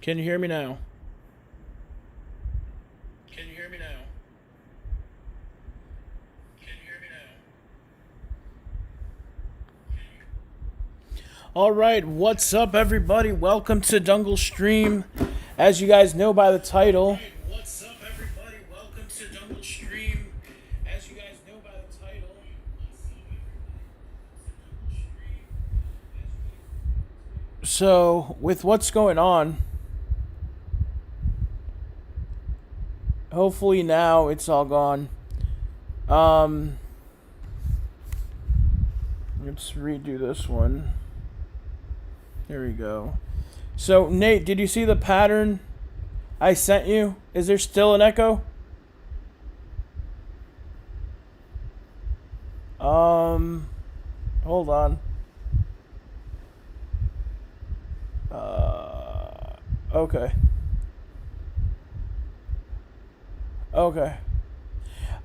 Can you hear me now? Can you hear me now? Can you hear me now? All right, what's up, everybody? Welcome to Dungle Stream. As you guys know by the title. What's up, everybody? Welcome to Dungle Stream. As you guys know by the title. So, with what's going on, hopefully now it's all gone. Let's redo this one. There we go. So, Nate, did you see the pattern I sent you? Is there still an echo? Hold on. Okay. Okay.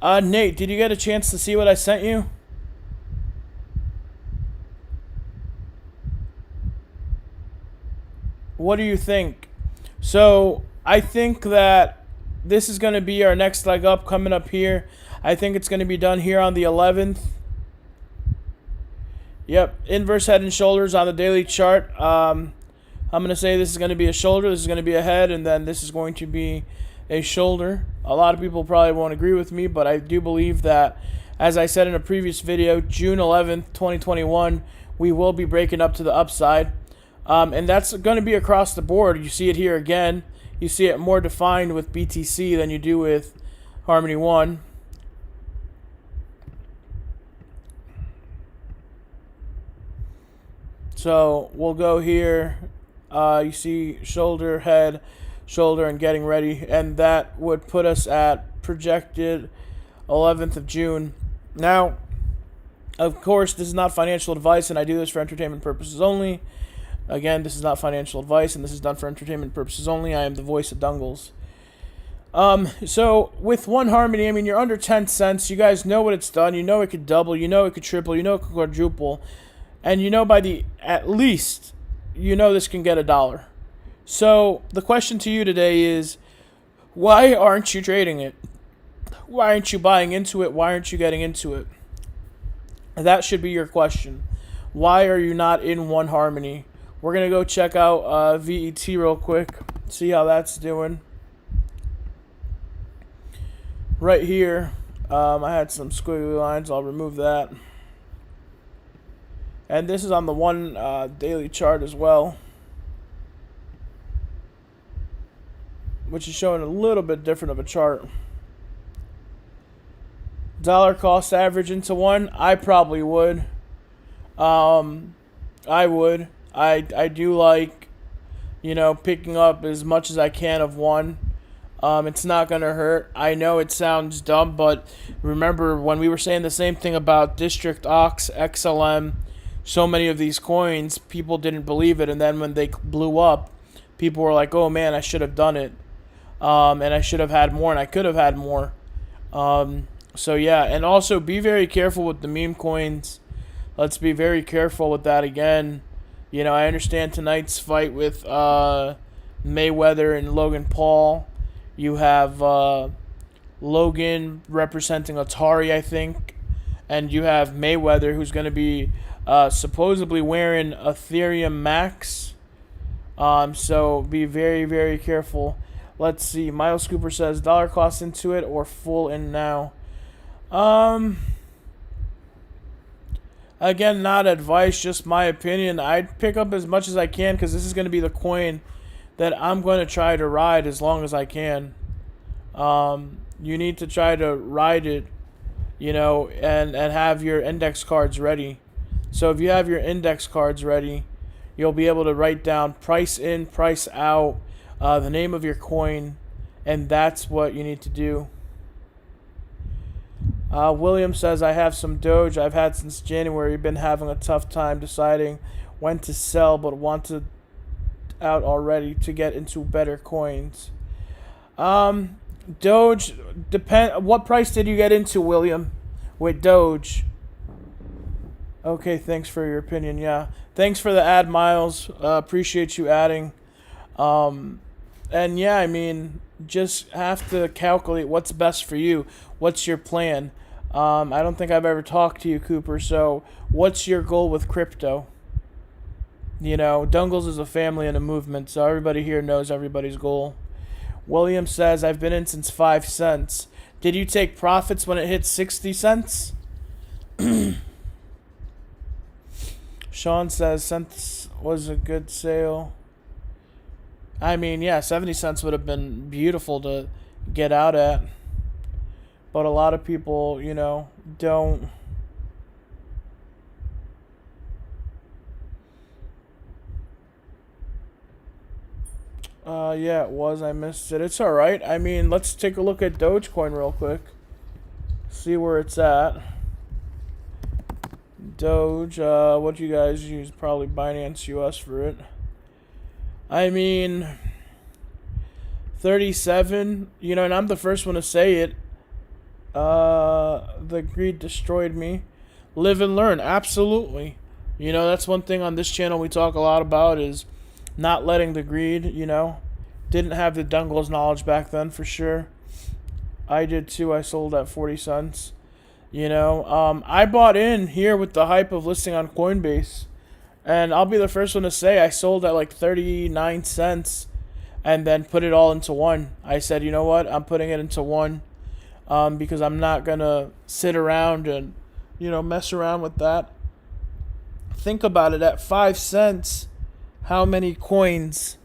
Nate, did you get a chance to see what I sent you? What do you think? So, I think that this is going to be our next leg up coming up here. I think it's going to be done here on the 11th. Yep, inverse head and shoulders on the daily chart. I'm going to say this is going to be a shoulder, this is going to be a head, and then this is going to be a shoulder. A lot of people probably won't agree with me, but I do believe that, as I said in a previous video, June 11th, 2021, we will be breaking up to the upside. And that's going to be across the board. You see it here again. You see it more defined with BTC than you do with Harmony 1. So we'll go here. You see shoulder, head, shoulder, and getting ready. And that would put us at projected 11th of June. Now, of course, this is not financial advice, and I do this for entertainment purposes only. Again, this is not financial advice, and this is done for entertainment purposes only. I am the voice of Dungles. So, with one Harmony, I mean, you're under 10 cents. You guys know what it's done. You know it could double. You know it could triple. You know it could quadruple. And you know by the, at least, you know this can get $1. So, the question to you today is, why aren't you trading it? Why aren't you buying into it? Why aren't you getting into it? That should be your question. Why are you not in one Harmony? We're going to go check out VET real quick, see how that's doing. Right here, I had some squiggly lines. I'll remove that. And this is on the one daily chart as well, which is showing a little bit different of a chart. Dollar cost average into one, I probably would. I would. I do like, you know, picking up as much as I can of one. It's not going to hurt. I know it sounds dumb, but remember when we were saying the same thing about District Ox, XLM, so many of these coins, people didn't believe it. And then when they blew up, people were like, oh man, I should have done it. And I should have had more, and I could have had more. So yeah, and also be very careful with the meme coins. Let's be very careful with that again. You know, I understand tonight's fight with Mayweather and Logan Paul. You have Logan representing Atari, I think. And you have Mayweather, who's going to be supposedly wearing Ethereum Max. So be very, very careful. Let's see. Miles Cooper says, dollar cost into it or full in now? Again, not advice, just my opinion. I'd pick up as much as I can because this is going to be the coin that I'm going to try to ride as long as I can. You need to try to ride it, you know, and have your index cards ready. So if you have your index cards ready, you'll be able to write down price in, price out, the name of your coin, and that's what you need to do. William says, I have some Doge I've had since January. Been having a tough time deciding when to sell, but wanted out already to get into better coins. Doge, what price did you get into, William, with Doge? Okay, thanks for your opinion, yeah. Thanks for the ad, Miles. Appreciate you adding. And yeah, I mean, just have to calculate what's best for you. What's your plan? I don't think I've ever talked to you, Cooper. So, what's your goal with crypto? You know, Dungles is a family and a movement, so everybody here knows everybody's goal. William says, I've been in since 5 cents. Did you take profits when it hit 60 cents? Sean says, cents was a good sale. I mean, yeah, 70 cents would have been beautiful to get out at. But a lot of people, you know, don't. Yeah, it was. I missed it. It's alright. I mean, let's take a look at Dogecoin real quick. See where it's at. Doge, what do you guys use? Probably Binance US for it. I mean, 37, you know, and I'm the first one to say it. The greed destroyed me. Live and learn, absolutely. You know, that's one thing on this channel we talk a lot about is not letting the greed, you know. Didn't have the Dungles knowledge back then for sure. I did too. I sold at 40 cents. You know, I bought in here with the hype of listing on Coinbase. And I'll be the first one to say I sold at like 39 cents and then put it all into one. I said, you know what? I'm putting it into one because I'm not going to sit around and, you know, mess around with that. Think about it. At 5 cents, how many coins,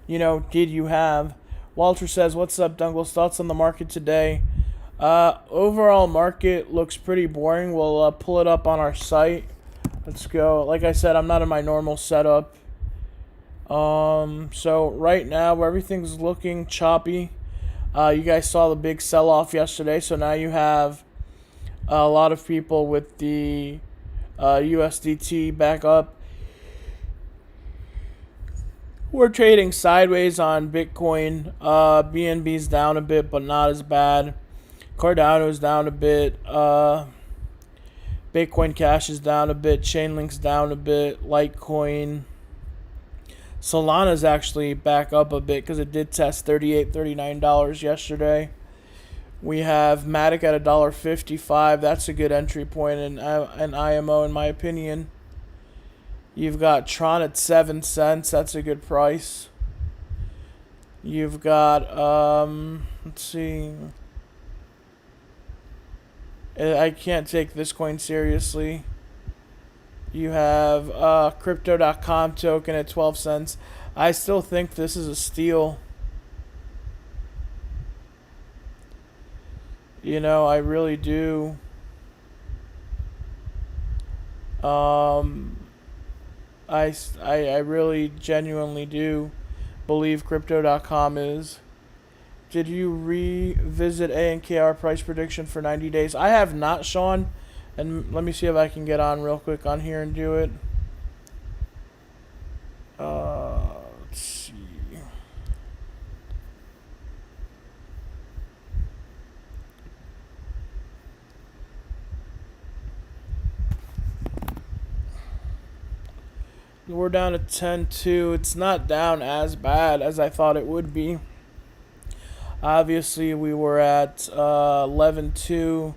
you know, did you have? Walter says, what's up, Dungles? Thoughts on the market today? Overall market looks pretty boring. We'll pull it up on our site. Let's go. Like I said, I'm not in my normal setup. So right now everything's looking choppy. You guys saw the big sell-off yesterday, so now you have a lot of people with the USDT back up. We're trading sideways on Bitcoin. BNB's down a bit, but not as bad. Cardano's down a bit. Bitcoin Cash is down a bit. Chainlink's down a bit. Litecoin. Solana's actually back up a bit because it did test $38, $39 yesterday. We have Matic at $1.55. That's a good entry point in an IMO in my opinion. You've got Tron at 7 cents. That's a good price. You've got, let's see. I can't take this coin seriously. You have Crypto.com token at 12 cents. I still think this is a steal. You know, I really do. I really genuinely do believe Crypto.com is. Did you revisit ANKR price prediction for 90 days? I have not, Sean. And let me see if I can get on real quick on here and do it. Let's see. We're down to 10.2. It's not down as bad as I thought it would be. Obviously, we were at 11.2,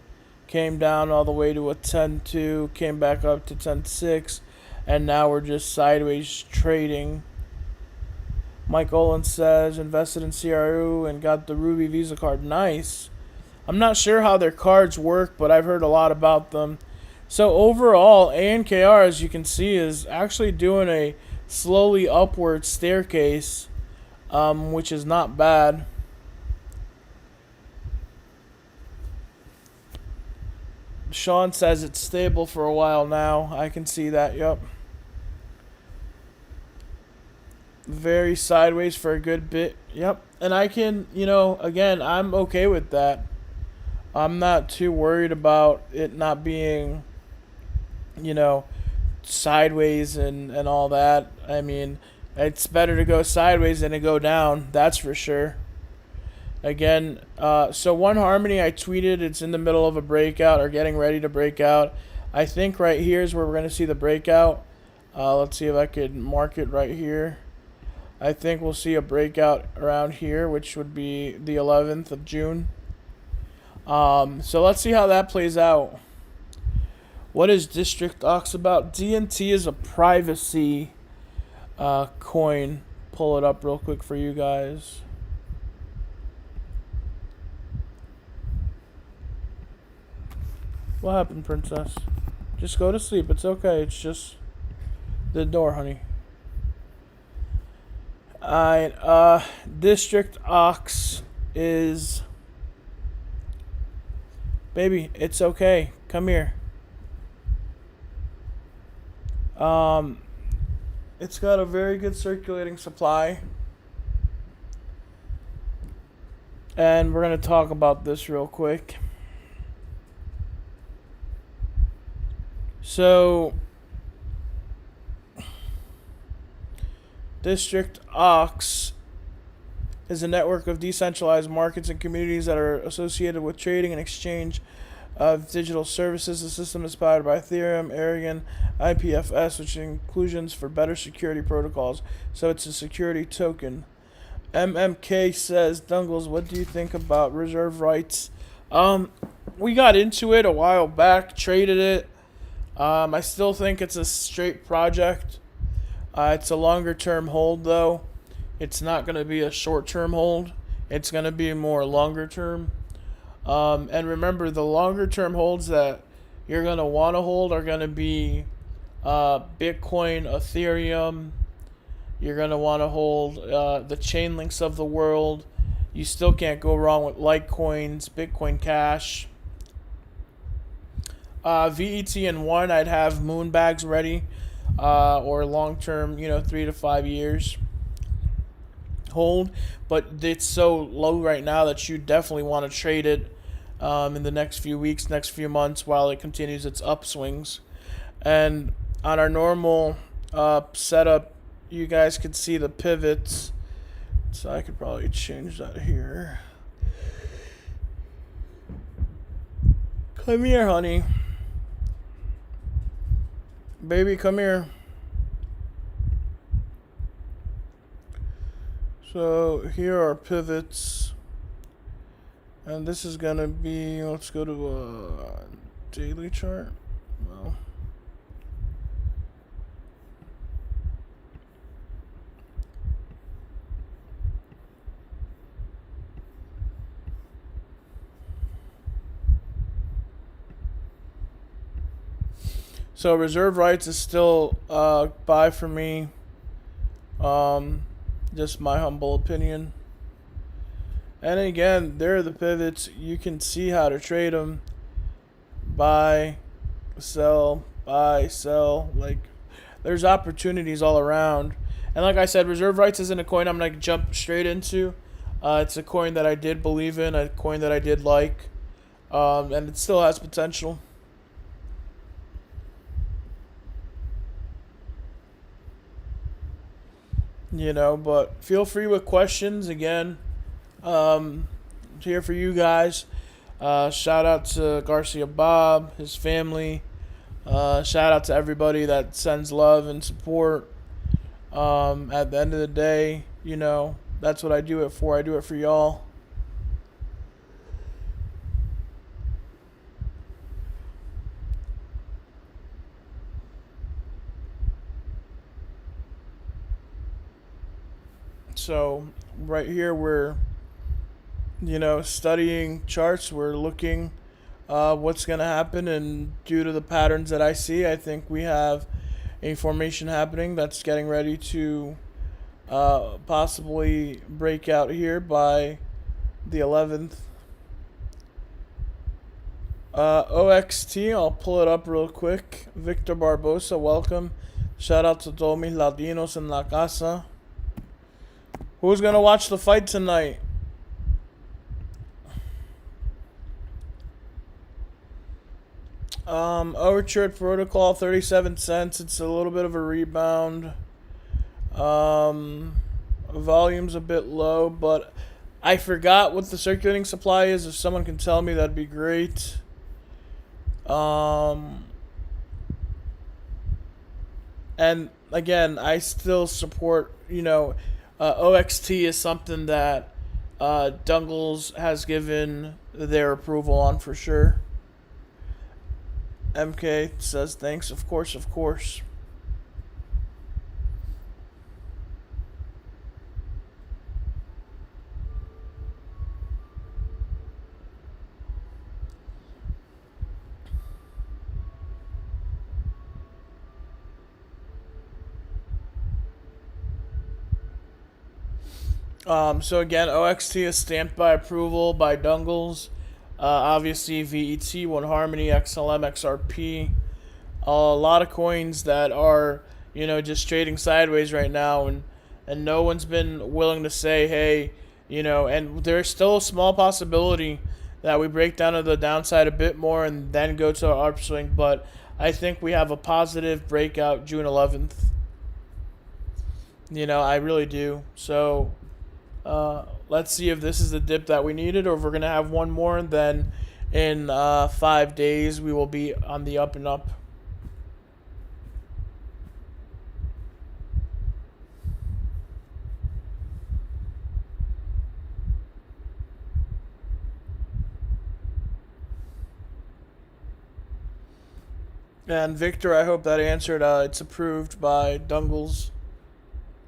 came down all the way to a 10.2, came back up to 10.6, and now we're just sideways trading. Mike Olin says, invested in CRU and got the Ruby Visa card. Nice. I'm not sure how their cards work, but I've heard a lot about them. So overall, ANKR, as you can see, is actually doing a slowly upward staircase, which is not bad. Sean says it's stable for a while now. I can see that, yep. Very sideways for a good bit, yep. And I can, you know, again, I'm okay with that. I'm not too worried about it not being, you know, sideways and all that. I mean, it's better to go sideways than to go down, that's for sure. Again, so One Harmony, I tweeted it's in the middle of a breakout or getting ready to break out. I think right here is where we're going to see the breakout. Let's see if I could mark it right here. I think we'll see a breakout around here, which would be the 11th of June. So let's see how that plays out. What is District Ox about? DNT is a privacy coin. Pull it up real quick for you guys. What happened, princess? Just go to sleep. It's okay. It's just the door, honey. Alright, District Ox is... Baby, it's okay. Come here. It's got a very good circulating supply. And we're going to talk about this real quick. So, District Ox is a network of decentralized markets and communities that are associated with trading and exchange of digital services. The system is powered by Ethereum, Aragon, IPFS, which inclusions for better security protocols. So it's a security token. MMK says, Dungles, what do you think about reserve rights? We got into it a while back, traded it. I still think it's a straight project. It's a longer term hold though. It's not going to be a short term hold. It's going to be more longer term. And remember, the longer term holds that you're going to want to hold are going to be Bitcoin, Ethereum. You're going to want to hold the chain links of the world. You still can't go wrong with Litecoins, Bitcoin Cash. VET and 1, I'd have Moonbags ready, or long term, 3 to 5 years hold. But it's so low right now that you definitely want to trade it in the next few weeks, next few months while it continues its upswings. And on our normal setup, you guys could see the pivots. So I could probably change that here. Come here, honey. Baby, come here. So here are pivots. And this is going to be, let's go to a daily chart. Well, so reserve rights is still buy for me. Just my humble opinion. And again, there are the pivots. You can see how to trade them. Buy, sell, buy, sell. Like, there's opportunities all around. And like I said, reserve rights isn't a coin I'm going to jump straight into. It's a coin that I did believe in, a coin that I did like. And it still has potential. But feel free with questions. Again, here for you guys. Shout out to Garcia Bob, his family. Shout out to everybody that sends love and support. At the end of the day, that's what I do it for. I do it for y'all. So right here we're studying charts. We're looking what's going to happen, and due to the patterns that I see, I think we have a formation happening that's getting ready to possibly break out here by the 11th. OXT, I'll pull it up real quick. Victor Barbosa, welcome. Shout out to todos mis Latinos en la casa. Who's going to watch the fight tonight? Overture Protocol, 37 cents. It's a little bit of a rebound. Volume's a bit low, but I forgot what the circulating supply is. If someone can tell me, that'd be great. And again, I still support, OXT is something that Dungles has given their approval on for sure. MK says thanks, of course, of course. So again, OXT is stamped by approval by Dungles. Obviously, VET, One Harmony, XLM, XRP. A lot of coins that are, just trading sideways right now, and no one's been willing to say, hey, and there's still a small possibility that we break down to the downside a bit more and then go to our upswing. But I think we have a positive breakout June 11th. I really do. So let's see if this is the dip that we needed, or if we're going to have one more, and then in 5 days we will be on the up and up. And Victor, I hope that answered. It's approved by Dungles.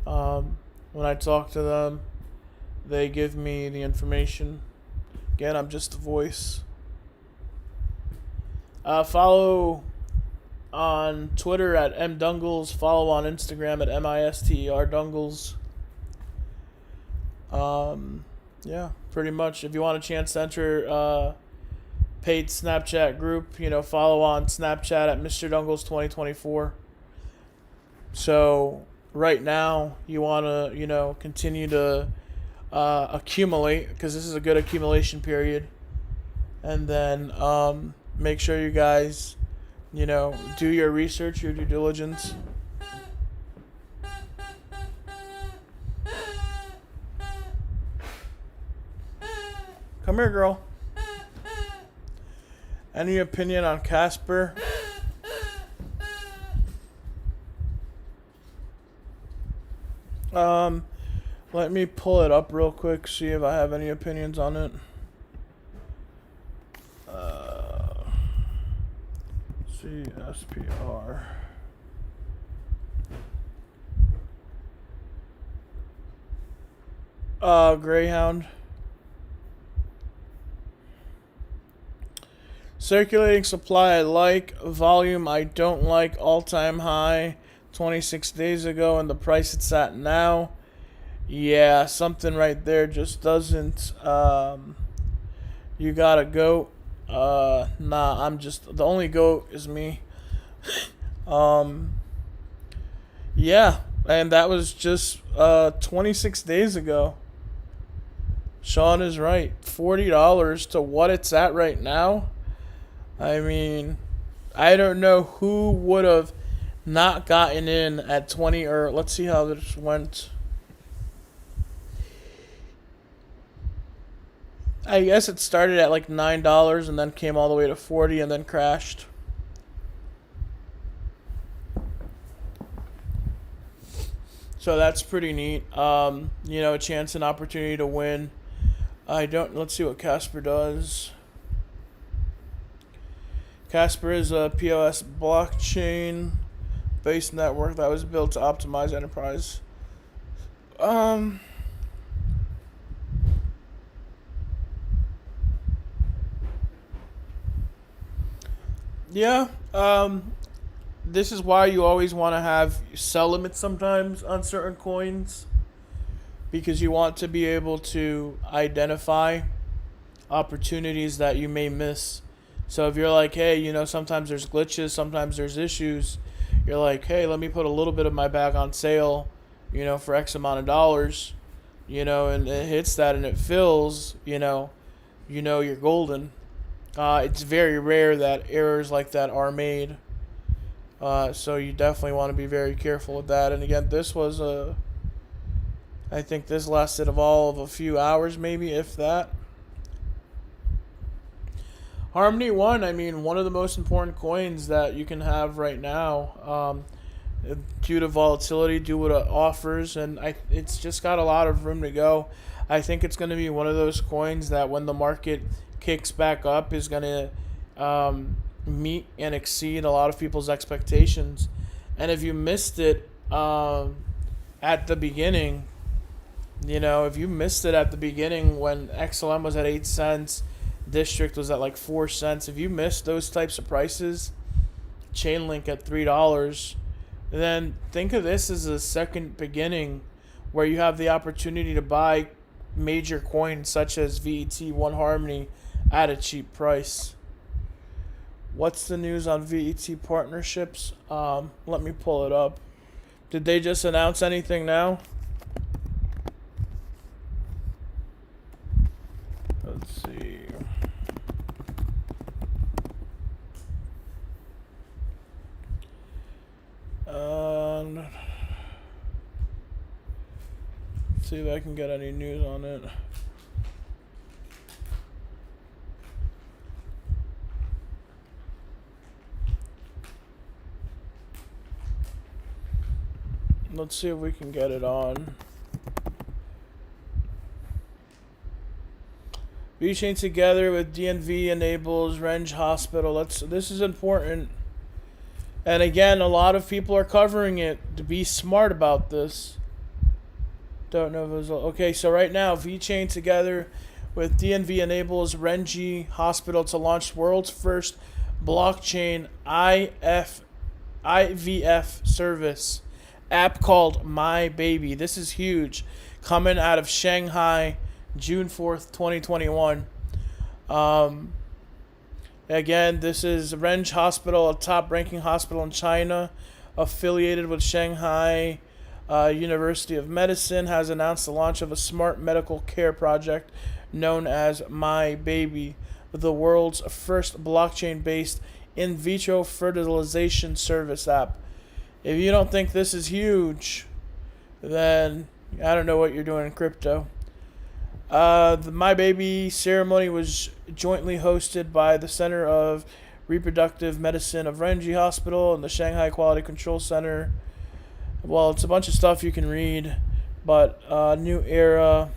When I talk to them, they give me the information. Again, I'm just a voice. Follow on Twitter at mdungles. Follow on Instagram at MISTER Dungles. Yeah, pretty much. If you want a chance to enter paid Snapchat group, follow on Snapchat at Mr. Dungles 2024. So right now, you want to, continue to accumulate, because this is a good accumulation period. And then make sure you guys, do your research, your due diligence. Come here, girl. Any opinion on Casper? Let me pull it up real quick, see if I have any opinions on it. CSPR. Greyhound. Circulating supply I like. Volume I don't like. All-time high 26 days ago, and the price it's at now. Yeah, something right there just doesn't. You got a goat. Nah, I'm just the only goat is me. Yeah, and that was just 26 days ago. Sean is right. $40 to what it's at right now. I mean, I don't know who would have not gotten in at 20, or let's see how this went. I guess it started at like $9 and then came all the way to 40 and then crashed. So that's pretty neat. A chance and opportunity to win. Let's see what Casper does. Casper is a POS blockchain based network that was built to optimize enterprise. Yeah. This is why you always want to have sell limits sometimes on certain coins, because you want to be able to identify opportunities that you may miss. So if you're like, hey, sometimes there's glitches, sometimes there's issues, you're like, hey, let me put a little bit of my bag on sale, for X amount of dollars, and it hits that and it fills, you're golden. It's very rare that errors like that are made. So you definitely want to be very careful with that. And again, this was I think this lasted a few hours, maybe, if that. Harmony 1, one of the most important coins that you can have right now. due to volatility, due to what it offers, and it's just got a lot of room to go. I think it's going to be one of those coins that when the market kicks back up is going to meet and exceed a lot of people's expectations. And if you missed it at the beginning, if you missed it at the beginning when XLM was at 8 cents, District was at like 4 cents, if you missed those types of prices, Chainlink at $3, then think of this as a second beginning where you have the opportunity to buy major coins such as VET, One Harmony at a cheap price. What's the news on VET partnerships? Let me pull it up. Did they just announce anything now? Let's see. See if I can get any news on it. Let's see if we can get it on. VeChain together with DNV enables Renge Hospital. This is important. And again, a lot of people are covering it. To be smart about this. Don't know if it was okay. So right now, VeChain together with DNV enables Renge Hospital to launch world's first blockchain IVF service app called My Baby. This is huge, coming out of Shanghai, June 4th, 2021. Again, this is Renge Hospital, a top-ranking hospital in China, affiliated with Shanghai University of Medicine, has announced the launch of a smart medical care project known as My Baby, the world's first blockchain-based in vitro fertilization service app. If you don't think this is huge, then I don't know what you're doing in crypto. The My Baby ceremony was jointly hosted by the Center of Reproductive Medicine of Renge Hospital and the Shanghai Quality Control Center. Well, it's a bunch of stuff you can read, but new era.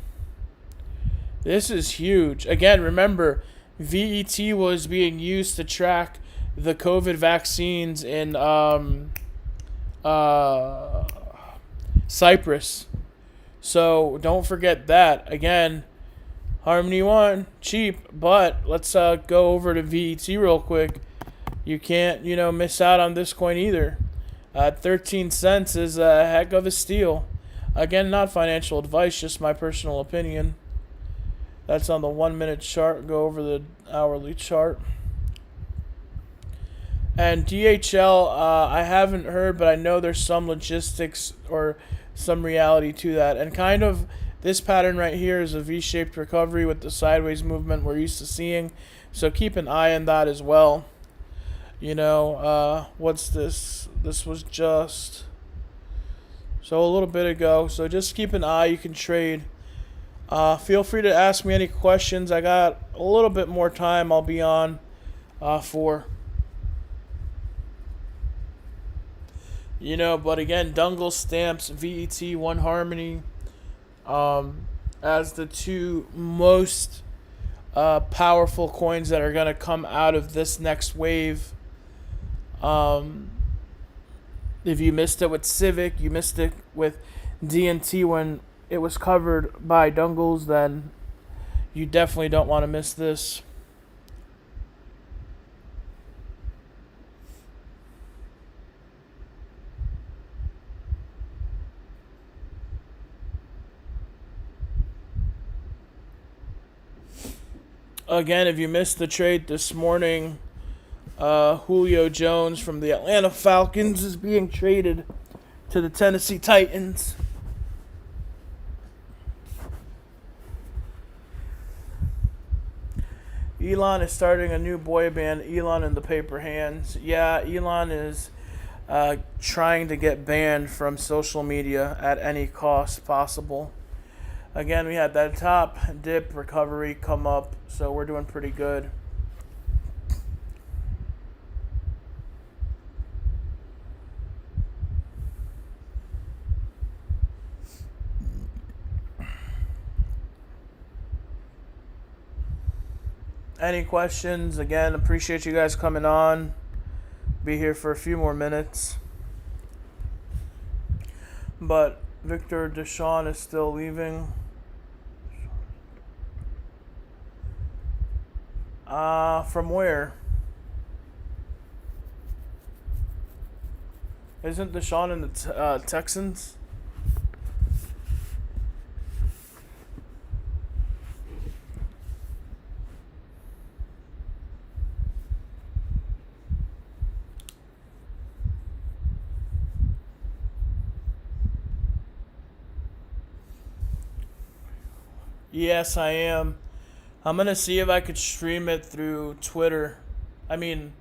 This is huge. Again, remember, VET was being used to track the COVID vaccines in Cyprus. So don't forget that. Again, Harmony 1, cheap, but let's go over to VET real quick. You can't, miss out on this coin either. 13 cents is a heck of a steal. Again, not financial advice, just my personal opinion. That's on the 1 minute chart. Go over the hourly chart. And DHL, I haven't heard, but I know there's some logistics or some reality to that. And kind of this pattern right here is a V-shaped recovery with the sideways movement we're used to seeing. So keep an eye on that as well. What's this? This was just a little bit ago. So just keep an eye. You can trade. Feel free to ask me any questions. I got a little bit more time. I'll be on for. But again, Dungle stamps VET, One Harmony as the two most powerful coins that are going to come out of this next wave. If you missed it with Civic, you missed it with DNT when it was covered by Dungles, then you definitely don't want to miss this. Again, if you missed the trade this morning, Julio Jones from the Atlanta Falcons is being traded to the Tennessee Titans. Elon is starting a new boy band, Elon and the Paper Hands. Yeah, Elon is trying to get banned from social media at any cost possible. Again, we had that top dip recovery come up, so we're doing pretty good. Any questions? Again, appreciate you guys coming on. Be here for a few more minutes. But Victor Deshawn is still leaving. From where? Isn't Deshaun in the Texans? Yes, I am. I'm gonna see if I could stream it through Twitter. I mean,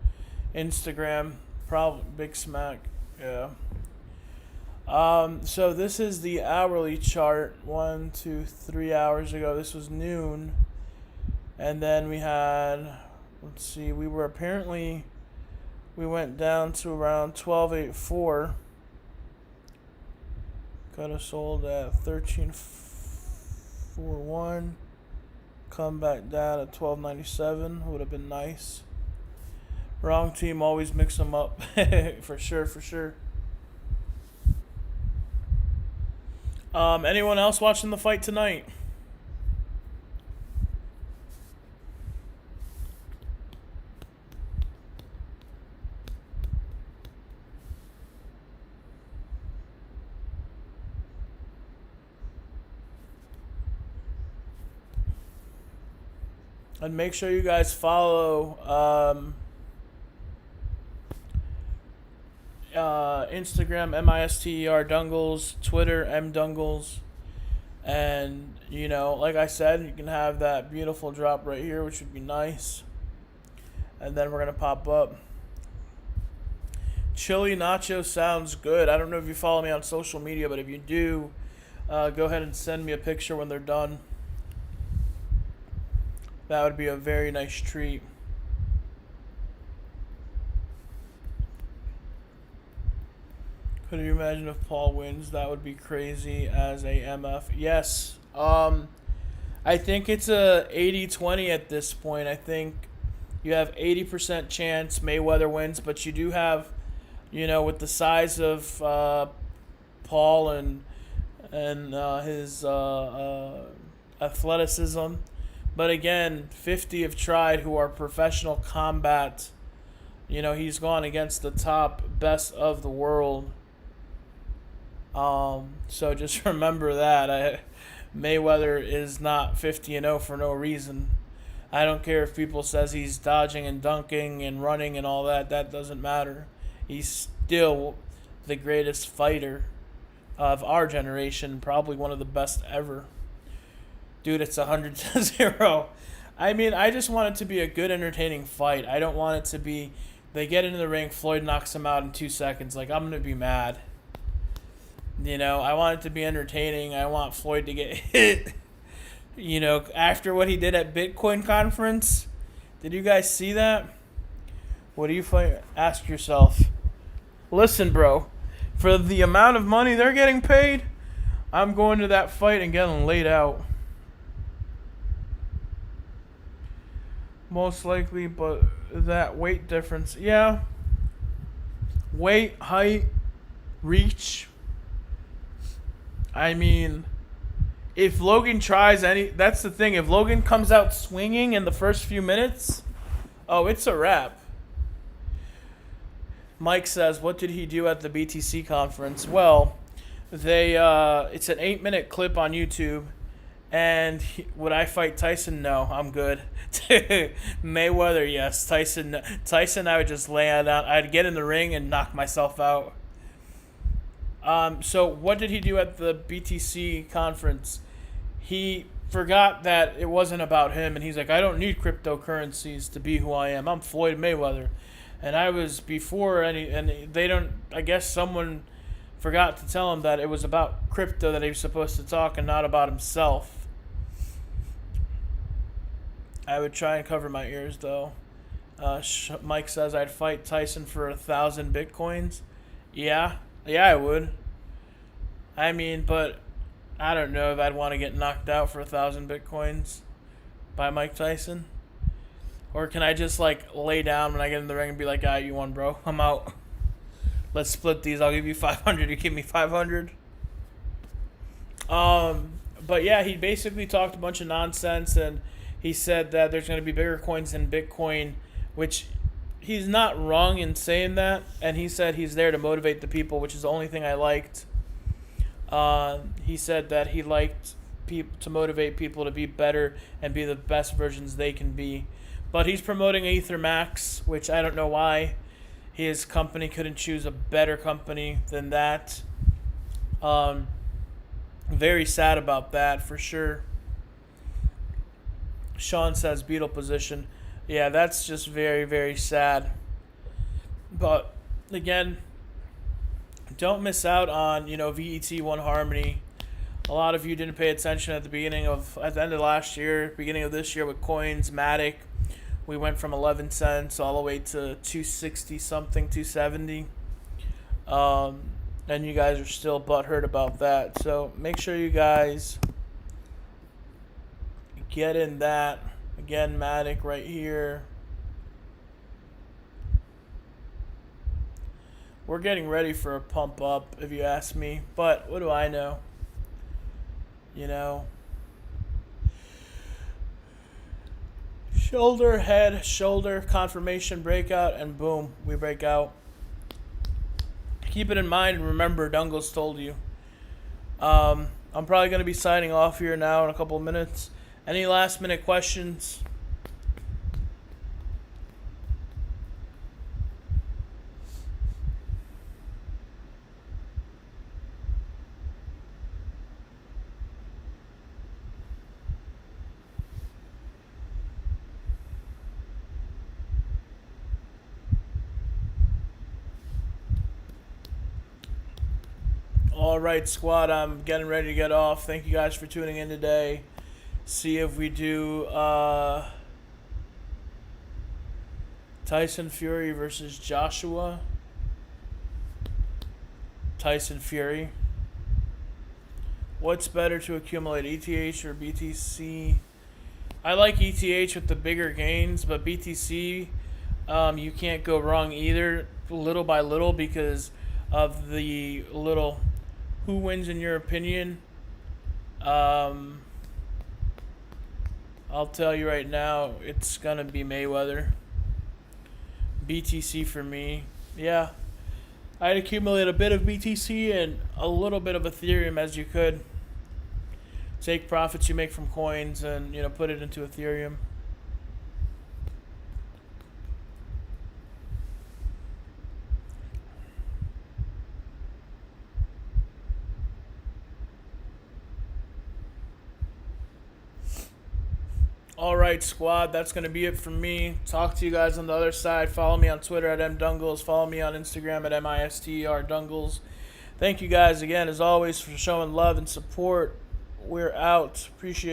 Instagram. Probably Big Smack. Yeah. So this is the hourly chart. 1, 2, 3 hours ago. This was noon, and then we had. Let's see. We went down to around 12.84. Could have sold at 13.41. Come back down at 12.97. Would have been nice. Wrong team, always mix them up. For sure, for sure. Anyone else watching the fight tonight? And make sure you guys follow Instagram MISTER Dungles, Twitter MDungles, and like I said, you can have that beautiful drop right here, which would be nice. And then we're gonna pop up. Chili nacho sounds good. I don't know if you follow me on social media, but if you do, go ahead and send me a picture when they're done. That would be a very nice treat. Could you imagine if Paul wins? That would be crazy as a MF. Yes. I think it's a 80-20 at this point. I think you have 80% chance Mayweather wins, but you do have, with the size of Paul and his athleticism. But again, 50 have tried who are professional combat. He's gone against the top best of the world. So just remember that. Mayweather is not 50-0 for no reason. I don't care if people says he's dodging and dunking and running and all that. That doesn't matter. He's still the greatest fighter of our generation. Probably one of the best ever. Dude, it's 100-0. I mean, I just want it to be a good, entertaining fight. I don't want it to be, they get into the ring, Floyd knocks him out in 2 seconds. Like, I'm going to be mad. I want it to be entertaining. I want Floyd to get hit. After what he did at Bitcoin conference. Did you guys see that? What do you ask yourself? Listen, bro. For the amount of money they're getting paid, I'm going to that fight and getting laid out. Most likely, but that weight difference. Yeah. Weight, height, reach. I mean, if Logan tries that's the thing. If Logan comes out swinging in the first few minutes, oh, it's a wrap. Mike says, what did he do at the BTC conference? Well, it's an 8-minute clip on YouTube. And would I fight Tyson? No, I'm good. Mayweather, yes. Tyson, I would just lay it out. I'd get in the ring and knock myself out. So what did he do at the BTC conference? He forgot that it wasn't about him, and he's like, I don't need cryptocurrencies to be who I am. I'm Floyd Mayweather. And I was before and they don't, I guess someone forgot to tell him that it was about crypto that he was supposed to talk and not about himself. I would try and cover my ears, though. Mike says I'd fight Tyson for 1,000 Bitcoins. Yeah, I would. I mean, but I don't know if I'd want to get knocked out for 1,000 Bitcoins by Mike Tyson. Or can I just like lay down when I get in the ring and be like, "Ah, you won, bro. I'm out. Let's split these. I'll give you 500. You give me 500." But yeah, he basically talked a bunch of nonsense, and he said that there's going to be bigger coins than Bitcoin, which he's not wrong in saying that. And he said he's there to motivate the people, which is the only thing I liked. He said that he liked to motivate people to be better and be the best versions they can be. But he's promoting Ether Max, which I don't know why his company couldn't choose a better company than that. Very sad about that, for sure. Sean says beetle position. Yeah, that's just very, very sad. But again, don't miss out on, VET1 Harmony. A lot of you didn't pay attention at the end of last year, beginning of this year with coins, Matic. We went from 11 cents all the way to 260 something, 270. And you guys are still butthurt about that. So make sure you guys get in that. Again, Matic right here. We're getting ready for a pump up, if you ask me. But what do I know? Shoulder, head, shoulder, confirmation, breakout, and boom, we break out. Keep it in mind and remember, Dungles told you. I'm probably going to be signing off here now in a couple of minutes. Any last minute questions? All right, squad, I'm getting ready to get off. Thank you guys for tuning in today. See if we do Tyson Fury versus Joshua. Tyson Fury. What's better to accumulate, ETH or BTC? I like ETH with the bigger gains, but BTC, you can't go wrong either, little by little, because of the little who wins in your opinion. I'll tell you right now, it's going to be Mayweather. BTC for me. Yeah. I'd accumulate a bit of BTC and a little bit of Ethereum as you could. Take profits you make from coins and, put it into Ethereum. All right, squad, that's going to be it from me. Talk to you guys on the other side. Follow me on Twitter at mdungles. Follow me on Instagram at mistrdungles. Thank you guys again, as always, for showing love and support. We're out. Appreciate it.